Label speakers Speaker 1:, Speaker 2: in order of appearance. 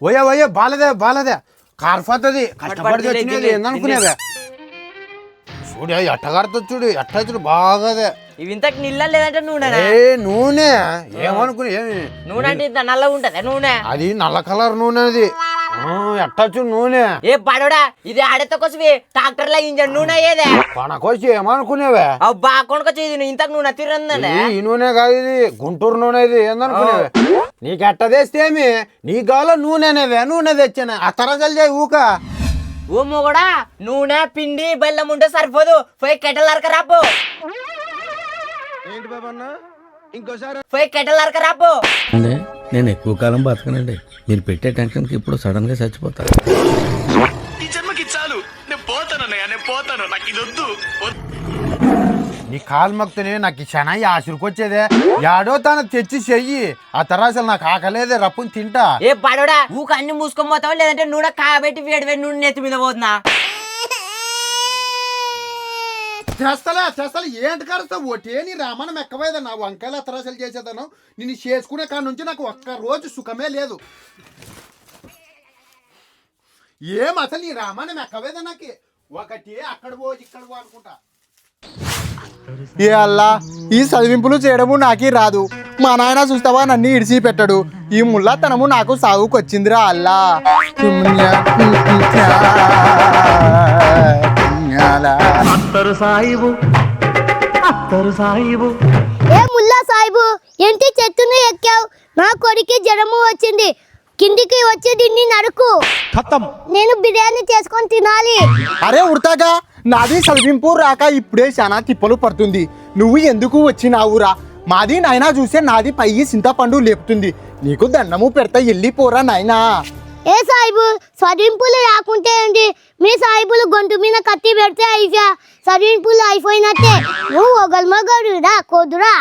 Speaker 1: ఓయే ఓయే బాలదే కార్ఫతది కష్టపడి వచ్చినది ఏందనుకునేవే చూడు ఎట్టగడుతుంది చూడు ఎట్టచ్చుడు బాగాదే
Speaker 2: ఇవి ఇంతకు నీళ్ళ లేదంటే నూనె
Speaker 1: నూనె ఏమనుకుని ఏమి
Speaker 2: నూనె అంటే ఇంత నల్లగా ఉంటది నూనె
Speaker 1: అది నల్ల కలర్ నూనె అది ఎట్టచ్చు నూనె
Speaker 2: ఏ పడోడా ఇది ఆడత కోసవి ట్రాక్టర్ల ఇంజన్ నూనె ఏదే
Speaker 1: కొనకొచ్చి ఏమనుకునేవే
Speaker 2: అబ్బా కొనుకొచ్చి ఇది ఇంతకు నూనె తిరందండి
Speaker 1: ఈ నూనె కాదు ఇది గుంటూరు నూనె ఇది ఏందనుకునేవే నీకు ఎట్ట తెస్తేమి నీకు కావాలో నూనెనేవే నూనె తెచ్చాను ఆ తరగలు చేయి ఊక
Speaker 2: ఓ మొగడా నూనె పిండి బెల్లం ఉంటే సరిపోదు పోయి కెటలరక రాపో
Speaker 1: ఏంటి బాబన్నా ఇంకోసారి
Speaker 2: పోయి కెటలరక రాపో
Speaker 3: నేను ఎక్కువ కాలం బతకనండి మీరు పెట్టే టెన్షన్కి ఇప్పుడు సడన్ గా చచ్చిపోతాను
Speaker 4: ఈ జన్మకి చాలు నేను పోతాను నాకు ఇది వద్దు
Speaker 1: నీ కాలు మక్తనే నాకు ఈ శనాయి ఆశురుకొచ్చేదే యాడో తన తెచ్చి చెయ్యి ఆ తర్వాత అసలు నాకు ఆకలేదే రప్పుని తింటా
Speaker 2: ఏ పడోడా ఊక అన్ని మూసుకొని పోతావా లేదంటే నూనె కాబెట్టి వేడి నూనె నెత్తి మీద పోతున్నా
Speaker 1: చేస్తలే ఏంటి కరుస్తావు ఒకటే నీ రామాయణం ఎక్కవైదా నా వంకాయలు అతరాసలు చేసేదాను నేను చేసుకునే కాడ నుంచి నాకు ఒక్క రోజు సుఖమే లేదు ఏం అసలు నీ రామాయణం ఎక్కవేదా నాకు ఒకటి అక్కడ పోయి ఇక్కడ పో అనుకుంటా
Speaker 5: ఏ అల్లా ఈ చదివింపులు చేయడము నాకే రాదు మా నాయన చూస్తావా నన్ను ఇడిచి పెట్టడు ఈ ముల్లాతనము నాకు సాగుకొచ్చిందిరా అల్లా
Speaker 6: ఏ ముల్లా సాహిబు ఏంటి చెట్టును ఎక్కావు నా కొడుకు జ్వరము వచ్చింది కిందికి వచ్చి దీన్ని నరుకు నేను బిర్యానీ చేసుకొని తినాలి
Speaker 5: అరే ఉడతాగా నాది చదివింపు రాక ఇప్పుడే చాలా తిప్పలు పడుతుంది నువ్వు ఎందుకు వచ్చినావురా మాది నాయనా చూసే నాది పై చింతపండు లేపుతుంది నీకు దండము పెడతా వెళ్ళిపోరా నాయనా
Speaker 6: ఏ సాహిబు చదివింపులు రాకుంటే ఏంటి మీ సాహిబులు గొంతు మీద కత్తి పెడితే అయిపోయా చదివింపులు అయిపోయినట్టే నువ్వు ఒకల్మగడురా కోదురా